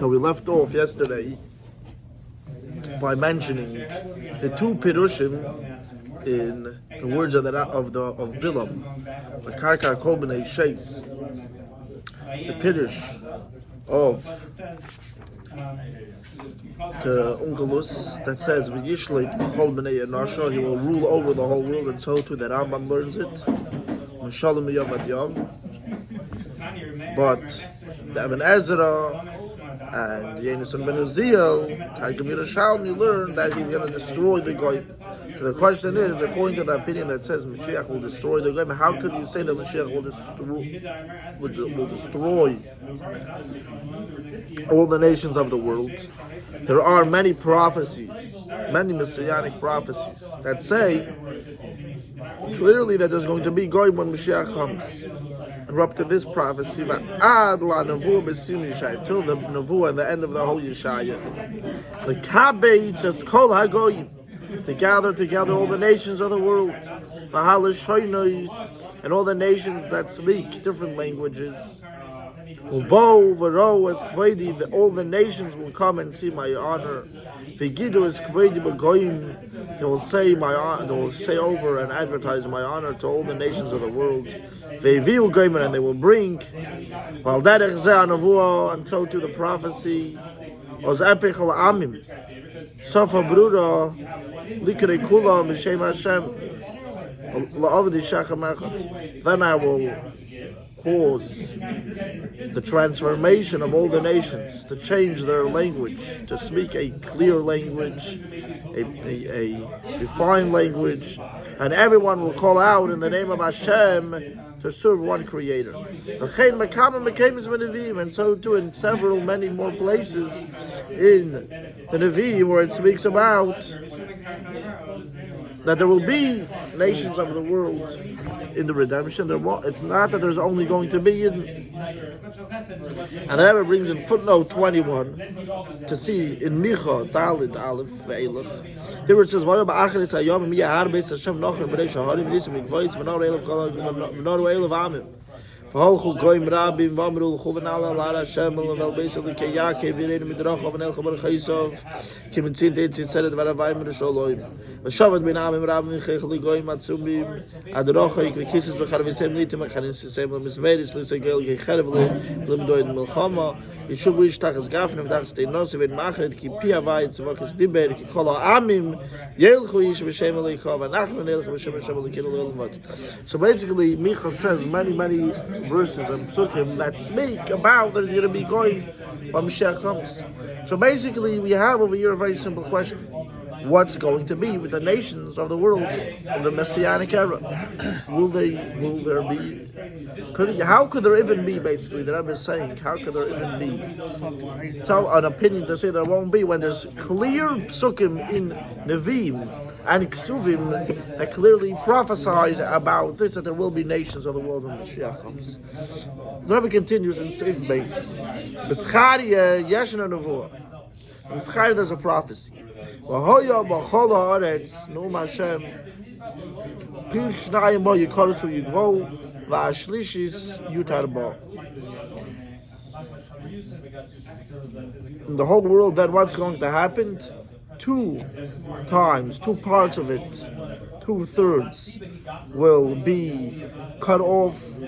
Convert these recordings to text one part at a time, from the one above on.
So we left off yesterday by mentioning the two pirushim in the words of Bilam, the Karkar Kol B'nei Sheis, the pirush of the Unkelus that says V'yishlik B'chol B'nei Enasha, he will rule over the whole world, and so too the Rambam learns it. M'shalom Yom Ad Yom. But the Even Ezra and Yenuson Ben Uziel, Targum Yerushalmi, learn that he's going to destroy the Goyim. So the question is, according to the opinion that says Moshiach will destroy the Goyim, how could you say that Moshiach will destroy all the nations of the world? There are many prophecies, many messianic prophecies that say clearly that there's going to be Goyim when Moshiach comes. And we're up to this prophecy, till the Nevuah and the end of the whole Yeshaya. The Kabei just Kol HaGoyim, to gather together all the nations of the world, and all the nations that speak different languages. All the nations will come and see my honor. They will say they will say over and advertise my honor to all the nations of the world. And they will bring until to the prophecy Safa Bruda Likre Kula M'Shem Hashem. Then I will cause the transformation of all the nations to change their language, to speak a clear language, a refined language, and everyone will call out in the name of Hashem to serve one Creator. And so too in many more places in the Nevi where it speaks about that there will be nations of the world in the redemption. It's not that there's only going to be in. And the Rebbe brings in footnote 21 to see in Micha, Dalit, Aleph, Ve'elach. Here it says, V'yo ba'acharis hayom mi yahar beis Hashem nocher b'nei shaharim v'nisim mikvoitz v'nor eilov kol v'nor eilov amim. V'holchu goyim rabim v'amru l'chu v'nala l'ar Hashem v'vel beis l'kei Yaakov v'yireinu midracha v'nel chabar chaysov ki mitzin teitzi tzeret v'ravayim v'sholloim v'shavat bin amim rabim v'chech l'goyim atzumim adrocha yikvikisis v'charvisem litim v'chanisisem v'mizmeris l'segel yecherev l'mdoid m'lchama Yishuvu yishtachas gafnim v'dachas teinosi v'nmachret ki pi havayit tzvokes diber ki kol ha'amim yelchu yish v'shem aleikha v'nachnu nelech v'shem Hashem aleikinu l'olvat. So basically, Micha says many verses and psukim that speak about that it's going to be going when Mashiach comes. So basically, we have over here a very simple question. What's going to be with the nations of the world in the Messianic era? Will there be? How could there even be? Basically, the Rebbe is saying, how could there even be? So, an opinion to say there won't be when there's clear psukim in Nevi'im and Ksuvim that clearly prophesies about this, that there will be nations of the world when Mashiach comes. The Rebbe continues in Seif Beis. B'schariya yeshna nevuah. In B'schariya there's a prophecy. V'hoya b'chol haaretz nu'um Hashem pir shnayim bo yikorusu yigvou v'ashlishis yutar bo. In the whole world, then what's going to happen? Two parts of it, 2/3 will be cut off,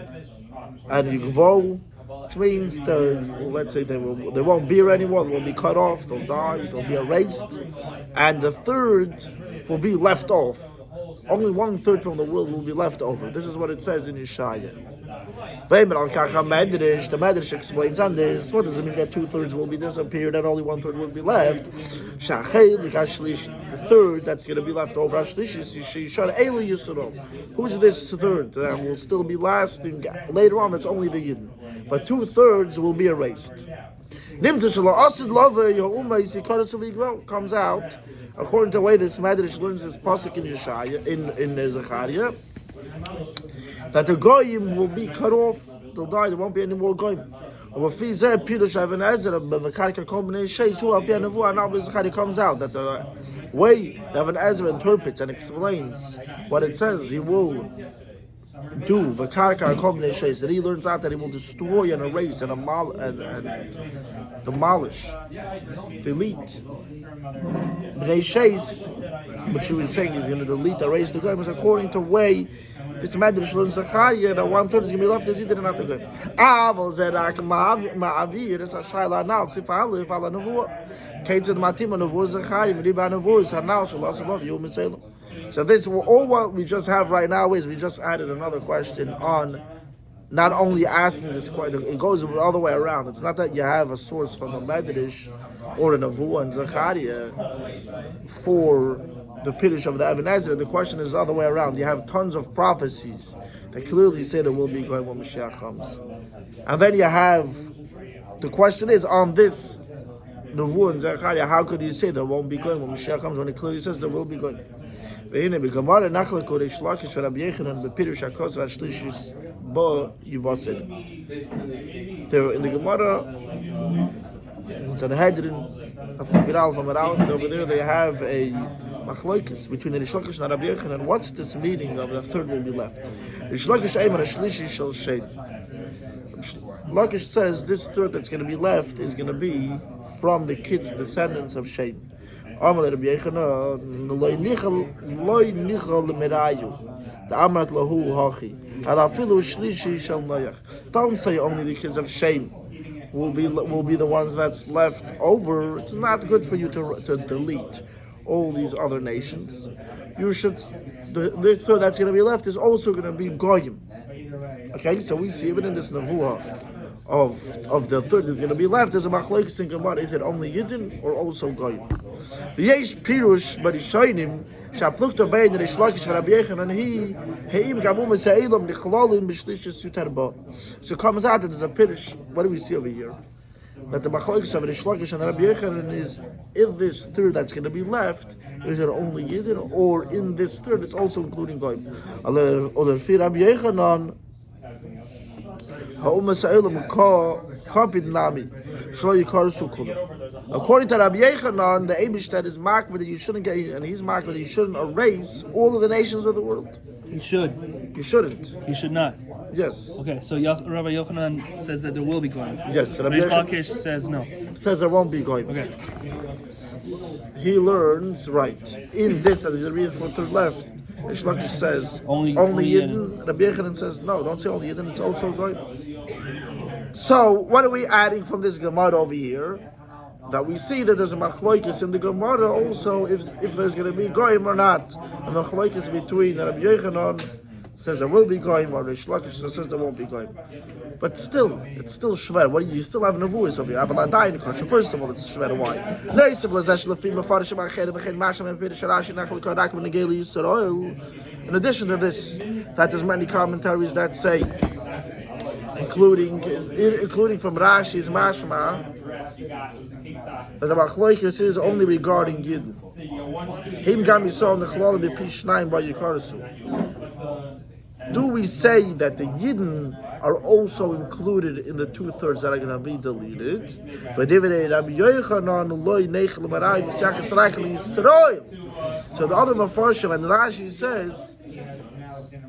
and yigvou, which means let's say they won't be here anymore. They'll be cut off. They'll die. They'll be erased, and the third will be left off. Only 1/3 from the world will be left over. This is what it says in Yeshaya. The Medrash explains on this. What does it mean that 2/3 will be disappeared and only 1/3 will be left? The third that's going to be left over. Who's this third that will still be lasting later on? That's only the Yidden. But 2/3 will be erased. Comes out according to the way this Medrash learns this pasuk in Yeshaya in Zechariah, that the goyim will be cut off. They'll die. There won't be any more goyim. Now comes out that the way that Even Ezra interprets and explains what it says, he will do v'karkar kol b'nei sheis, that he learns out that he will destroy and erase and demolish, delete b'nei sheis, which he was saying he's going to delete, erase the goyim, is according to way this Medrash learns Zechariah that 1/3 is going to be left as he did not the goyim. Avol zerak ma'avir is a shayla now tzifalif ala nevuah. Keitzad matima nevuah Zechariah mediba nevuah hanal shalas love you misalem. So this all what we just have right now is we just added another question on not only asking this question. It goes all the way around. It's not that you have a source from a Medrash or a nevuah and Zechariah for the Piddush of the Even Ezra. The question is the other way around. You have tons of prophecies that clearly say there will be going when Moshiach comes. And then you have, the question is on this Nevuah and Zechariah, how could you say there won't be going when Moshiach comes when it clearly says there will be going? In the Gemara, it's a Hedrin of Viral from around over there. They have a machlokes between the Rish Lakish and Rabbi Yochanan. And what's this meaning of the third will be left? Rish Lakish Eimer Shlishi Shel Shem. Lakish says this third that's going to be left is going to be from the kids, descendants of Shem. Amar Rabbi Yochanan loy nichal merayu. The Amrat lahu hachi. Alafilu Shlishi Shel Noach. Don't say only the kids of Shem will be the ones that's left over. It's not good for you to delete all these other nations. You should, this third that's going to be left is also going to be goyim. Okay, so we see even in this nevuah of the third that's going to be left, there's a machlokes in Gemara. Is it only Yidden or also goyim? The yesh pirush b'rishonim shaplukta bein Rish Lakish v'Rabbi Yochanan he heim gamu mesailam nichlalim b'shlishis yutar ba. So it comes out that there's a pirush. What do we see over here? That the machlokes of Rish Lakish and Rabbi Yochanan is in this third that's going to be left. Is it only Yidden, or in this third it's also including goyim? Or fi Rabbi Yochanan ha'um mesailam kapid nami shlo yikarsu kulam. According to Rabbi Yochanan, the Eibishter is marked that you shouldn't get, and he's marked that you shouldn't erase all of the nations of the world. He should. You shouldn't. He should not. Yes. Okay, so Rabbi Yochanan says that there will be goyim. Yes. Rish Lakish says no. Says there won't be goyim. Okay. He learns right in this that he's going to be one third left. Rish Lakish says only Yidden. Rabbi Yochanan says no. Don't say only Yidden. It's also goyim. So what are we adding from this Gemara over here? That we see that there's a machlokes in the Gemara also if there's going to be goyim or not. A machlokes between Rabbi Yochanan says there will be goyim, or Rish Lakish says there won't be goyim. But still, it's still shver. What you still have nevuahs over here? Avaladayin kasha. First of all, it's shver. Why? In addition to this, that there's many commentaries that say, including from Rashi's Mashma, that the machlokes is only regarding Yidden. Him gam yisrael nechlalim b'pi shnayim ba'yikarasu. Do we say that the Yidden are also included in the 2/3 that are going to be deleted? So the other Mefarshim and Rashi says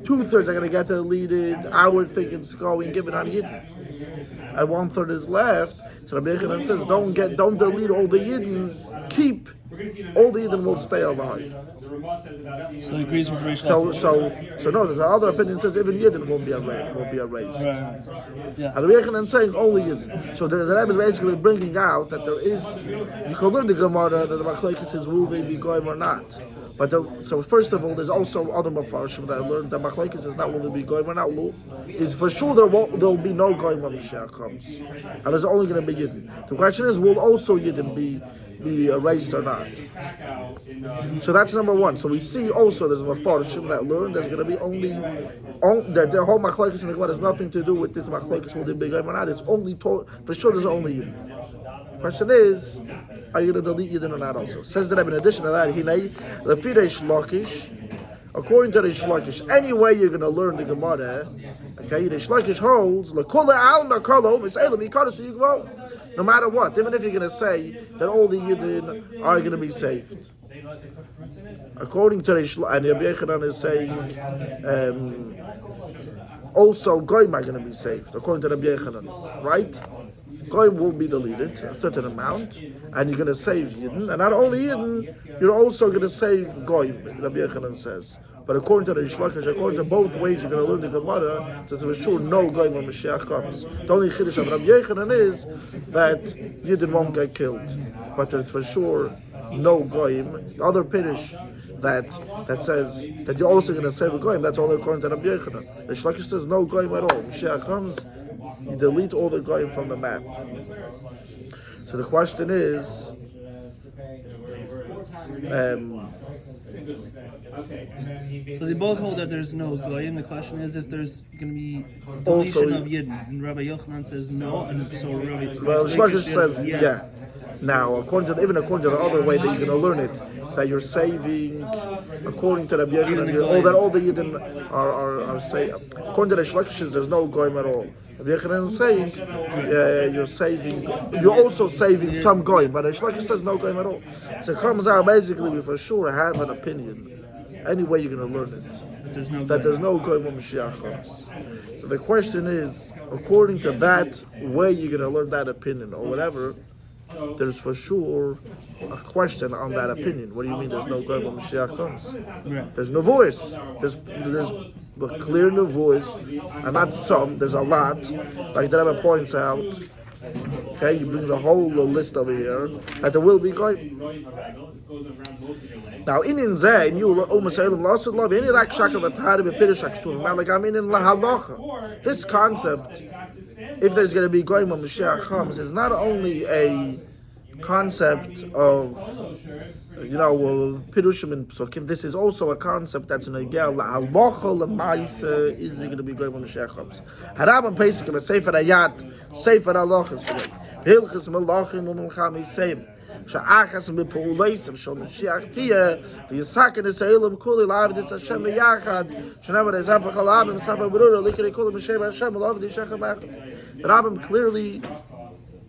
2/3 are going to get deleted. I would think it's going given on Yidden, and 1/3 is left. So Rabbi Yochanan says, don't delete all the Yidden. Keep all the Yidden will stay alive. So he agrees with Rish Lakish. So no. There's another opinion that says even Yidden won't be erased. Right. Yeah. And Rabbi Yochanan saying only Yidden. So the Rebbe is basically bringing out that there is. You can learn the Gemara that the machlokes is will they be goyim or not. But so first of all, there's also other mafarshim that learned that machlokes is not will they be goyim or not. Is for sure there'll be no goyim when Moshiach comes, and there's only going to be Yidden. The question is, will also Yidden be erased or not? So that's number one. So we see also there's a mafarshim that learned there's going to be only that the whole machlokes in the Gemara has nothing to do with this machlokes will they be goyim or not. It's only for sure there's only Yidden. Question is, are you going to delete Yidden or not also? Says the Rebbe, in addition to that, according to Rish Lakish, any way you're going to learn the Gemara, okay, Rish Lakish holds, no matter what, even if you're going to say that all the Yidden are going to be saved. According to Rish Lakish, and Rabbi Yochanan is saying, also goyim are going to be saved, according to Rabbi Yechanan, right? Goyim will be deleted, a certain amount, and you're going to save Yidden. And not only Yidden, you're also going to save Goyim, Rabbi Yechanan says. But according to the Rish Lakish, according to both ways you're going to learn the Gemara, says for sure no Goyim when Mashiach comes. The only Chiddush of Rabbi Yechanan is that Yidden won't get killed. But there's for sure no Goyim. The other Piddush that says that you're also going to save a Goyim, that's all according to Rabbi Yechanan. Rish Lakish says no Goyim at all. Mashiach comes, you delete all the Goyim from the map. So the question is, so they both hold that there's no goyim. The question is if there's going to be Also- deletion of Yidden. And Rabbi Yochanan says no, and so Rabbi Shlokish says yes. yeah. Now, according to the other way that you're going to learn it, that you're saving, according to the Yechanan, all the Yidden are saved. According to the Shlokishes, there's no goyim at all. Rabbi Yechanan is saying you're saving, you're also saving some goyim, but the Shlokish says no goyim at all. So it comes out basically we for sure have an opinion. Any way you're going to learn it, that there's no goyim when Mashiach comes. So the question is, according to that way you're going to learn that opinion or whatever, there's for sure a question on that opinion. What do you mean there's no goyim when Mashiach comes? Right. There's no voice. There's a clear no voice, and not some. There's a lot. Like the Rebbe points out. Okay, he brings a whole list over here that there will be goyim. Now, in Zeh, in you almost say lost love. In Iraq shaka v'tari b'pirish aksuv malagam in lahalacha. This concept, if there's going to be goyim when Mashiach comes, is not only a concept of pirushim and psukim. This is also a concept that's in a gel lahalacha lemaisa. Is there going to be goyim when Mashiach comes? Harabam pesach a sefer ayat, sefer halachas, hilchas melachim u'melcham yiseim. Sha'achas b'pa'uleisim shel Mashiach tiyeh v'yisaken esayilum kuli la'avdis Hashem b'yachad sh'never ezapach al'amim safa berura likirei kuli m'shem Hashem l'avdi shechem echad. The Rambam clearly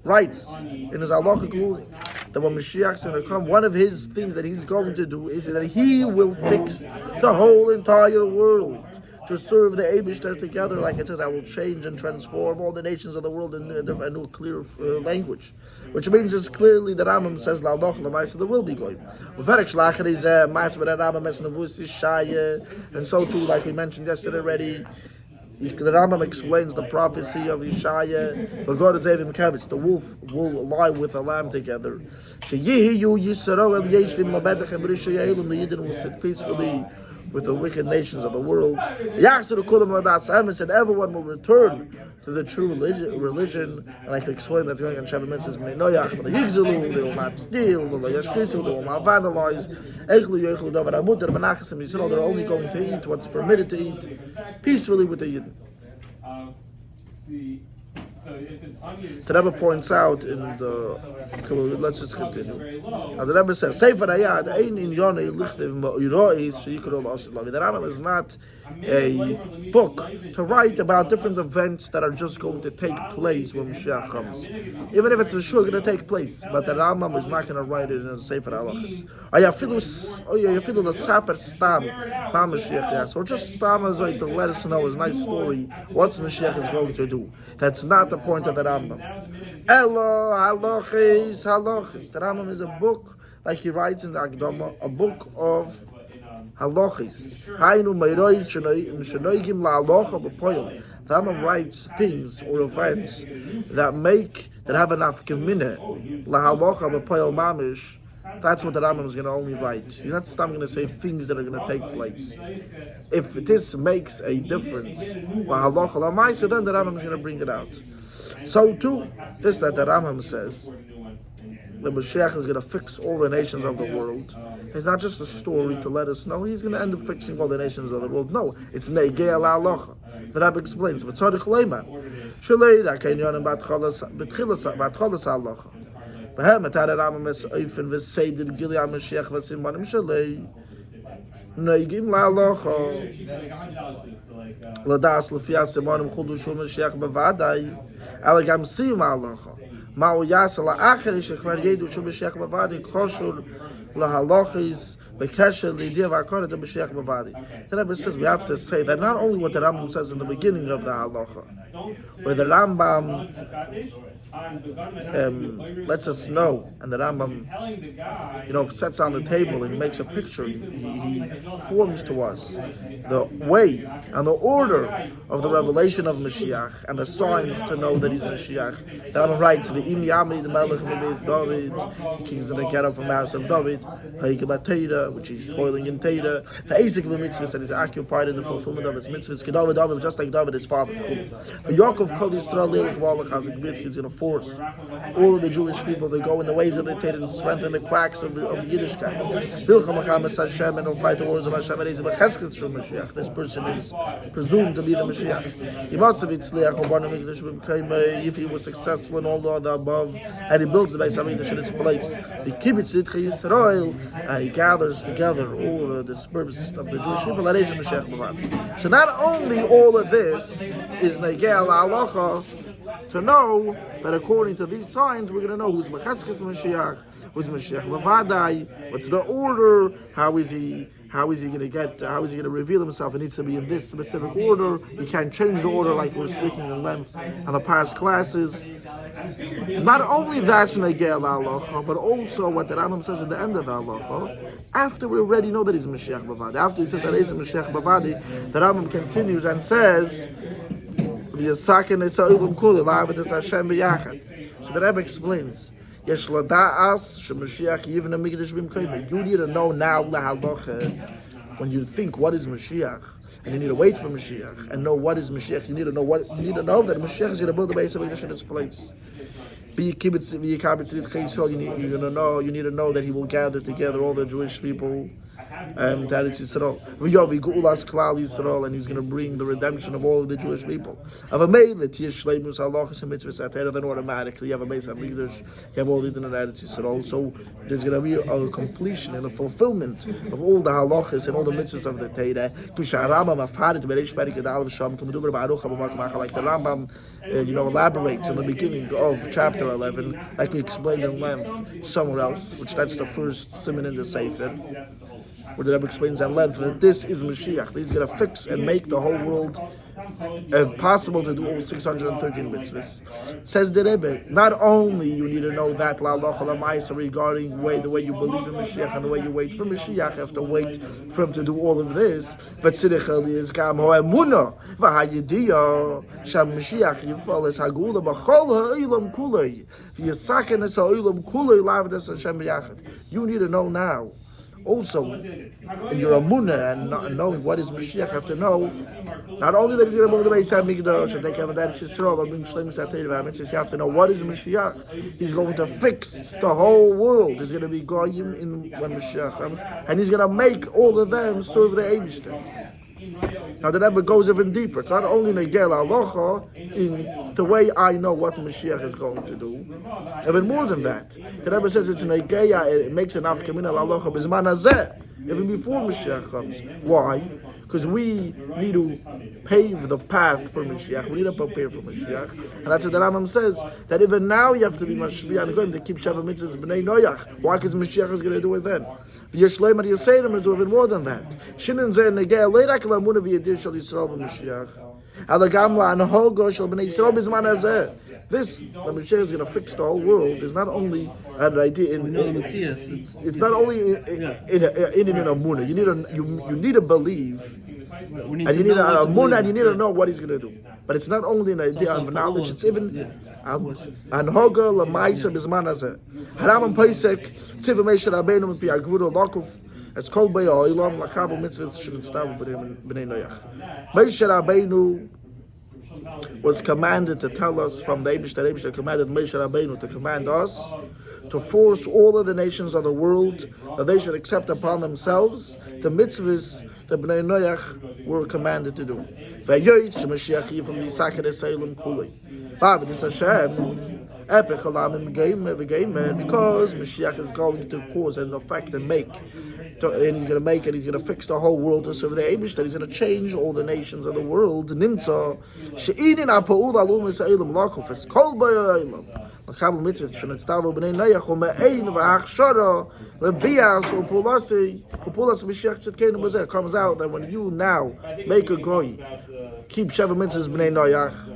writes in his halachic ruling that when Mashiach is going to come, one of his things that he's going to do is that he will fix the whole entire world to serve the Eibishter together, like it says, I will change and transform all the nations of the world in a new clear language. Which means it's clearly that Rambam says, La'aldoch l'maisa, there will be goyim. V'perek shlachar is ma'as b'rei Rambam es nevus Yishaya, and so too, like we mentioned yesterday already, the Rambam explains the prophecy of Yishaya. The God is Evim Kevitz. The wolf will lie with the lamb together. Sheyihiyu Yisrael el yeshvim labedachem b'rishayelum. The Yidden will sit peacefully with the wicked nations of the world. Yachzir kulam ladas emes, and everyone will return to the true religion. And like we explained, that's going on Shabbat Mitzvahs. Meinoyach, the Yigzelu, they will not steal, they will yashkisu, they will not vandalize. Echlu yochlu davar amuter b'nachas Yisrael. They're only going to eat what's permitted to eat peacefully with the Yidden. The Rebbe points out in the. Let's just continue. Now the Rebbe says, "Sefer Hayad ein in yonei lichtiv ma'irois sheyikrol asulavi." The Rambam is not a book to write about different events that are just going to take place when Mashiach comes, even if it's for sure going to take place. But the Rambam is not going to write it in a Sefer Halachos. Ayafilu the saper stam ma Mashiach yes, or just stam as to let us know a nice story what Mashiach is going to do. That's not the point of the Rambam. Elo halachis. The Rambam is a book, like he writes in the Akdama, a book of halachis. Hainu meirois shenoigim la'alocha b'poyel. The Rambam writes things or events that have an afkemineh la'alocha b'poyel mamish. That's what the Rambam is going to only write. He's not going to say things that are going to take place. If this makes a difference, la'alocha la'maisa, then the Rambam is going to bring it out. So too, this that the Rambam says, the Moshiach is going to fix all the nations of the world. It's not just a story to let us know he's going to end up fixing all the nations of the world. No, it's neigei la'alocha. The Rabbi explains, v'tzarich leiman, sheleida kenyonim b'tchilas ha'alocha. B'hem etar Rambam es oifen v'seidir gili ha'Mashiach v'simanim shelei neigim la'alocha. Ladas l'fi ha'simanim chudu shul Mashiach b'vadai. Alagam siyum ha'alocha. Ma'u yasala acheri shekvar yedu shu Mashiach bavadi koshur lahalachis bekesher lidiv akara to Mashiach bavadi. The Rebbe says we have to say that not only what the Rambam says in the beginning of the halacha, where the Rambam lets us know, and the Rambam, sets on the table and makes a picture. He forms to us the way and the order of the revelation of Mashiach and the signs to know that he's Mashiach. The Rambam writes, "V'im yami the Melech mebeis David, the king's going to get up from the house of David, ha'ikabat Teira, which he's toiling in Teira, v'eisik b'mitzvahs, and he's occupied in the fulfillment of his mitzvahs. Kedavid David, just like David, his father. V'Yakov kol Yisrael leilach v'alach hazik bit. He's going to force all of the Jewish people to go in the ways of the Torah and strengthen the cracks of Yiddishkeit. Hashem, and will fight the wars of Hashem. This person is presumed to be the Mashiach. If he was successful in all the above, and he builds the Beis Hamikdash in its place, the Kibbutz Yisrael, and he gathers together all the dispersed of the Jewish people. That is the Mashiach. So not only all of this is Negei Halacha, to know that according to these signs, we're going to know who's Mecheskes Mashiach, who's Mashiach Bavadai, what's the order, how is he going to reveal himself? It needs to be in this specific order. He can't change the order like we're speaking in length on the past classes. Not only that's Negei Halacha, but also what the Rambam says at the end of the Halacha, after we already know that he's Mashiach Bavadi, after he says that he's Mashiach Bavadi, the Rambam continues and says, so the Rebbe explains, you need to know now when you think what is Mashiach, and you need to wait for Mashiach and know what is Mashiach. You need to know that Mashiach is going to build the Beis Hamikdash in its place. You need to know that he will gather together all the Jewish people to Eretz Yisrael. And he's going to bring the redemption of all of the Jewish people. Then automatically you have a Beis Hamikdash, you have all the in Eretz Yisrael. So there's going to be a completion and a fulfillment of all the halachas and all the mitzvahs of the Torah. Like the Rambam elaborates in the beginning of chapter 11, like we explained in length somewhere else, which that's the first siman in the Sefer, where the Rebbe explains at length that this is Mashiach. He's going to fix and make the whole world possible to do all 613 mitzvahs. Says the Rebbe, not only you need to know that regarding the way you believe in Mashiach and the way you wait for Mashiach, you have to wait for him to do all of this, but you need to know now. Also, in your Amunah and knowing what is Mashiach, you have to know not only that he's going to build the Beis Hamikdash and take care of that Yisrael or bring Shleimus HaTorah, you have to know what is Mashiach. He's going to fix the whole world. He's going to be Goyim when Mashiach comes, and he's going to make all of them serve the Eibishter. Now the Rebbe goes even deeper. It's not only Negei Halacha in the way I know what Mashiach is going to do. Even more than that, the Rebbe says it's Negei. It makes an Avkamin Halacha Bizman Hazeh, even before Mashiach comes. Why? Because we need to pave the path for Mashiach. We need to prepare for Mashiach. And that's what the Rambam says, that even now you have to be Mashbiach and going to keep Sheva Mitzvahs B'nai Noach. Why? Because Mashiach is going to do it then. V'yeshleim ad Yisayim is even more than that. Shinin zeh negei leirak la'amunah v'yedir shel Yisrael b'Mashiach. Alagam la'anhogo shel B'nai Yisrael b'zman hazeh. This, the Mashiach is going to fix the whole world, is not only an idea in it's not only in Amunah. You need to believe, and you need a Amunah, and you need to know what he's going to do. But it's not only an idea of knowledge; it's even Anhoga l'Maisa b'zman hazeh. Haram and Pesach tziv Moshe Rabbeinu and Piagvura Lakuf as Kol B'Olam Lakabel Mitzvahs Shouldn't Stop B'nei Noach. Moshe Rabbeinu was commanded to tell us from the Eibishter commanded Moshe Rabbeinu to command us to force all of the nations of the world that they should accept upon themselves the mitzvahs that Bnei Noach were commanded to do. Because Mashiach is going to cause and affect and make, and he's going to fix the whole world to serve the Eibishter. He's going to change all the nations of the world. מקבל מצוות שנצטוו בני נויח ומעין והכשרה לביאס ופולס Moshiach tzidkenu b'zeh. It comes out that when you now make a goy keep Sheva mitzvahs b'nei noyach,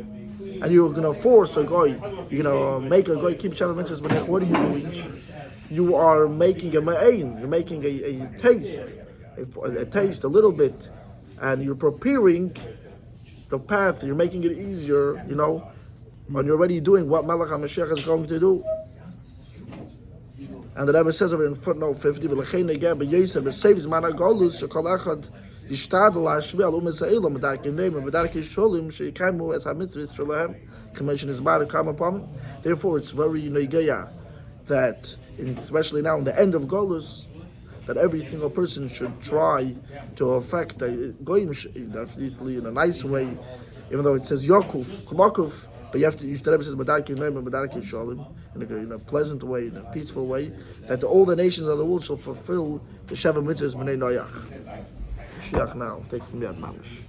and you're going to force a goy, you're going to make a goy keep Sheva mitzvahs b'nei noyach, what are you doing? You are making a ma'ain, you're making a taste, a taste, a little bit, and you're preparing the path, you're making it easier, and you're already doing what Malach HaMashiach is going to do. And the Rebbe says over in footnote 50, "V'lechein negeh b'yosef b'seif zman hagolus shekol echad yishtadel ha'ashvi al u'mes ha'elam b'darkei neim b'darkei sholim she'yikaimu et ha'mitzvot shalahem k'mesh nizbar kama pamim." Therefore, it's very negeh that, especially now in the end of Golus, that every single person should try to affect the goyim easily in a nice way, even though it says Yakuf, Klakuf, but you have to use the Rebbe says B'darkei Neim and B'darkei Shalom in a pleasant way, in a peaceful way, that all the nations of the world shall fulfill the Sheva mitzvahs b'nei Noyach. Moshiach now, take from Yad Mamish.